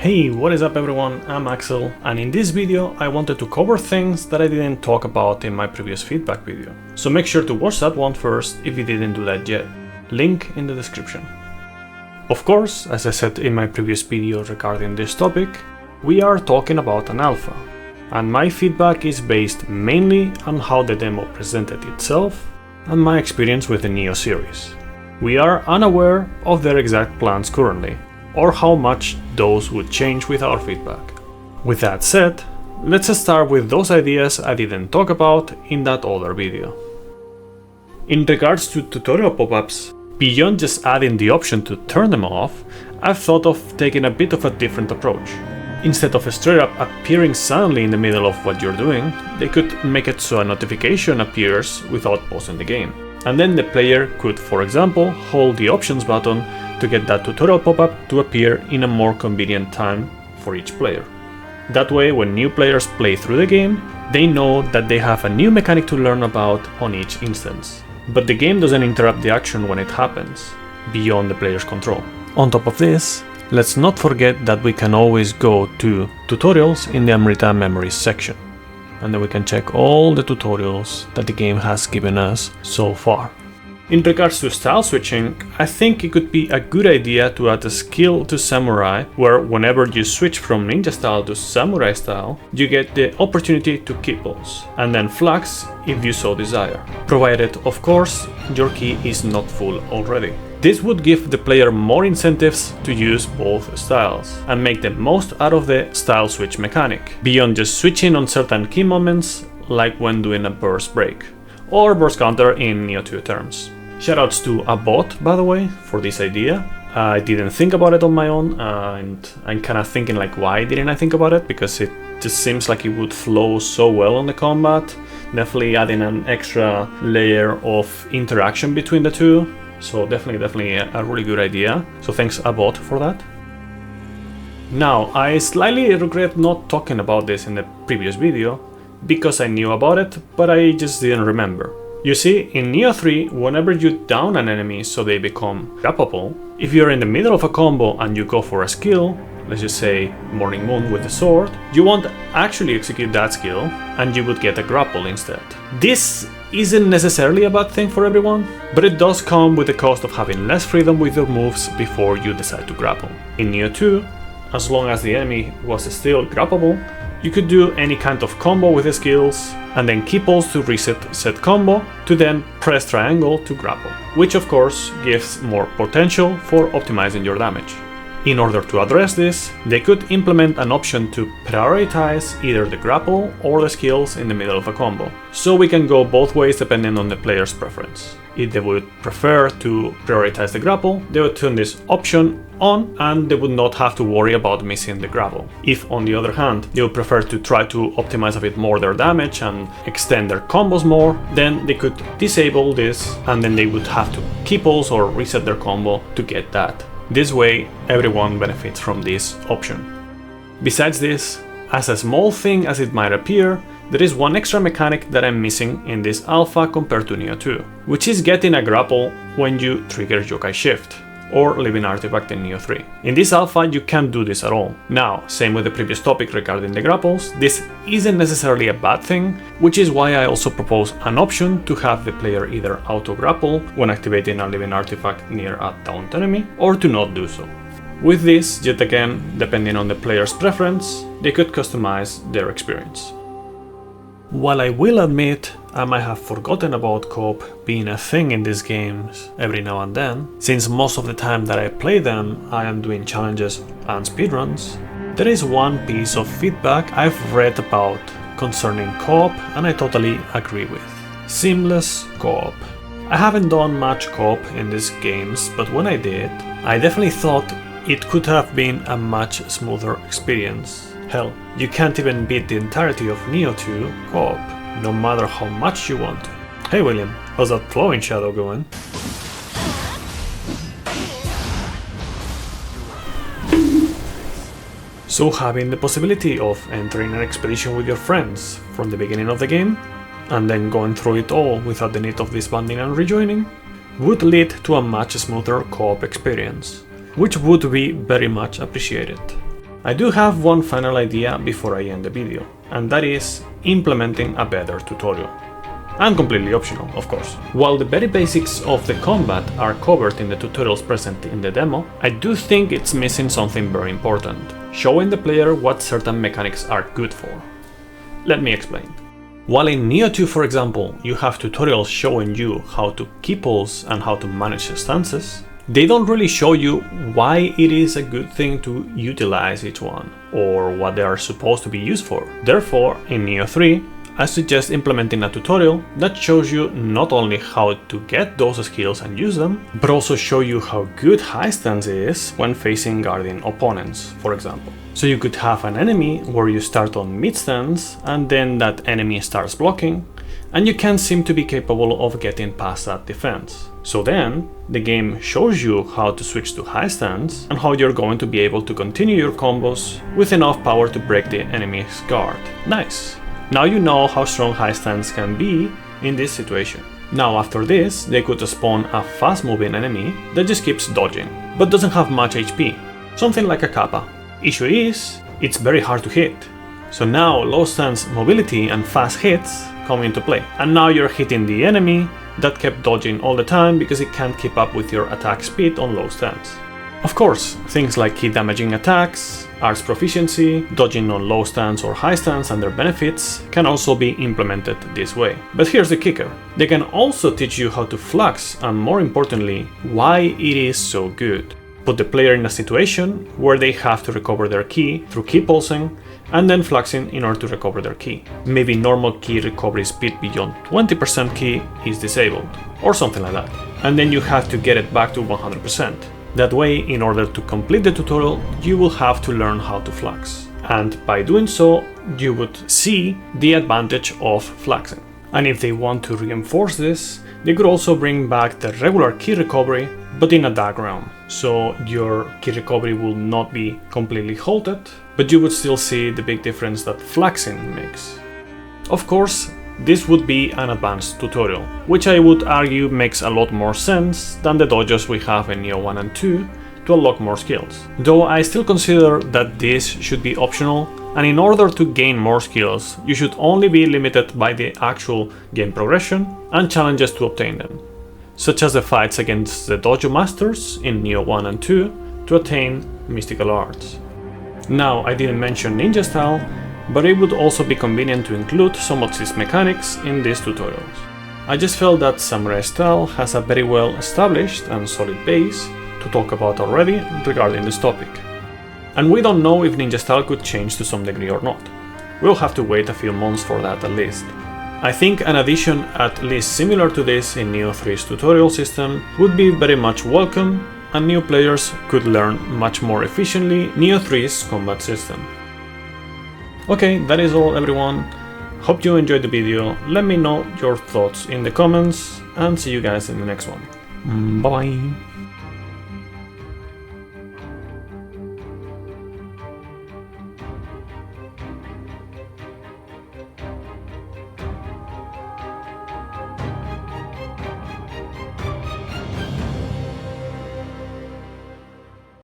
Hey, what is up everyone, I'm Axel, and in this video I wanted to cover things that I didn't talk about in my previous feedback video. So make sure to watch that one first if you didn't do that yet. Link in the description. Of course, as I said in my previous video regarding this topic, we are talking about an alpha, and my feedback is based mainly on how the demo presented itself and my experience with the Nioh series. We are unaware of their exact plans currently, or how much those would change with our feedback. With that said, let's start with those ideas I didn't talk about in that other video. In regards to tutorial pop-ups, beyond just adding the option to turn them off, I've thought of taking a bit of a different approach. Instead of straight up appearing suddenly in the middle of what you're doing, they could make it so a notification appears without pausing the game. And then the player could, for example, hold the options button to get that tutorial pop-up to appear in a more convenient time for each player. That way, when new players play through the game, they know that they have a new mechanic to learn about on each instance. But the game doesn't interrupt the action when it happens, beyond the player's control. On top of this, let's not forget that we can always go to tutorials in the Amrita Memories section, and then we can check all the tutorials that the game has given us so far. In regards to style switching, I think it could be a good idea to add a skill to Samurai, where whenever you switch from Ninja style to Samurai style, you get the opportunity to key pulse, and then flags if you so desire, provided, of course, your key is not full already. This would give the player more incentives to use both styles, and make the most out of the style switch mechanic, beyond just switching on certain key moments, like when doing a burst break, or burst counter in Nioh 2 terms. Shoutouts to a bot, by the way, for this idea. I didn't think about it on my own, and I'm kind of thinking like, why didn't I think about it? Because it just seems like it would flow so well on the combat, definitely adding an extra layer of interaction between the two. So definitely a really good idea. So thanks a bot for that. Now, I slightly regret not talking about this in the previous video, because I knew about it, but I just didn't remember. You see, in Nioh 3, whenever you down an enemy so they become grappable, if you're in the middle of a combo and you go for a skill, let's just say Morning Moon with the sword, you won't actually execute that skill, and you would get a grapple instead. This isn't necessarily a bad thing for everyone, but it does come with the cost of having less freedom with your moves before you decide to grapple. In Nioh 2, as long as the enemy was still grappable, you could do any kind of combo with the skills, and then key pulse to reset said combo, to then press triangle to grapple, which of course gives more potential for optimizing your damage. In order to address this, they could implement an option to prioritize either the grapple or the skills in the middle of a combo, so we can go both ways depending on the player's preference. If they would prefer to prioritize the grapple, they would turn this option on and they would not have to worry about missing the grapple. If, on the other hand, they would prefer to try to optimize a bit more their damage and extend their combos more, then they could disable this, and then they would have to key pulse or reset their combo to get that. This way, everyone benefits from this option. Besides this, as a small thing as it might appear, there is one extra mechanic that I'm missing in this alpha compared to Nioh 2, which is getting a grapple when you trigger Yokai Shift, or Living Artifact in Nioh 3. In this alpha, you can't do this at all. Now, same with the previous topic regarding the grapples, this isn't necessarily a bad thing, which is why I also propose an option to have the player either auto-grapple when activating a Living Artifact near a downed enemy, or to not do so. With this, yet again, depending on the player's preference, they could customize their experience. While I will admit I might have forgotten about co-op being a thing in these games every now and then, since most of the time that I play them I am doing challenges and speedruns, there is one piece of feedback I've read about concerning co-op and I totally agree with. Seamless co-op. I haven't done much co-op in these games, but when I did, I definitely thought it could have been a much smoother experience. Hell, you can't even beat the entirety of Nioh 2 co-op, no matter how much you want to. Hey William, how's that flowing shadow going? So having the possibility of entering an expedition with your friends from the beginning of the game, and then going through it all without the need of disbanding and rejoining, would lead to a much smoother co-op experience, which would be very much appreciated. I do have one final idea before I end the video, and that is implementing a better tutorial. And completely optional, of course. While the very basics of the combat are covered in the tutorials present in the demo, I do think it's missing something very important, showing the player what certain mechanics are good for. Let me explain. While in Nioh 2, for example, you have tutorials showing you how to key pulse and how to manage stances, they don't really show you why it is a good thing to utilize each one, or what they are supposed to be used for. Therefore, in Nioh 3, I suggest implementing a tutorial that shows you not only how to get those skills and use them, but also show you how good high stance is when facing guarding opponents, for example. So you could have an enemy where you start on mid stance and then that enemy starts blocking, and you can't seem to be capable of getting past that defense. So then, the game shows you how to switch to high stance and how you're going to be able to continue your combos with enough power to break the enemy's guard. Nice! Now you know how strong high stance can be in this situation. Now after this, they could spawn a fast moving enemy that just keeps dodging, but doesn't have much HP, something like a Kappa. Issue is, it's very hard to hit. So now low stance mobility and fast hits come into play, and now you're hitting the enemy that kept dodging all the time because it can't keep up with your attack speed on low stance. Of course, things like hit damaging attacks, arts proficiency, dodging on low stance or high stance and their benefits can also be implemented this way. But here's the kicker. They can also teach you how to flux and, more importantly, why it is so good. Put the player in a situation where they have to recover their key through key pulsing and then fluxing in order to recover their key. Maybe normal key recovery speed beyond 20% key is disabled, or something like that. And then you have to get it back to 100%. That way, in order to complete the tutorial, you will have to learn how to flux. And by doing so, you would see the advantage of fluxing. And if they want to reinforce this, they could also bring back the regular key recovery, but in a dark realm. So your key recovery will not be completely halted, but you would still see the big difference that fluxing makes. Of course, this would be an advanced tutorial, which I would argue makes a lot more sense than the dojos we have in Nioh 1 and 2 to unlock more skills. Though I still consider that this should be optional, and in order to gain more skills, you should only be limited by the actual game progression and challenges to obtain them, such as the fights against the dojo masters in Nioh 1 and 2 to attain mystical arts. Now, I didn't mention ninja style, but it would also be convenient to include some of these mechanics in these tutorials. I just felt that samurai style has a very well established and solid base to talk about already regarding this topic. And we don't know if ninja style could change to some degree or not. We'll have to wait a few months for that at least. I think an addition at least similar to this in Nioh 3's tutorial system would be very much welcome, and new players could learn much more efficiently Nioh 3's combat system. Okay, that is all everyone. Hope you enjoyed the video. Let me know your thoughts in the comments and see you guys in the next one. Bye bye.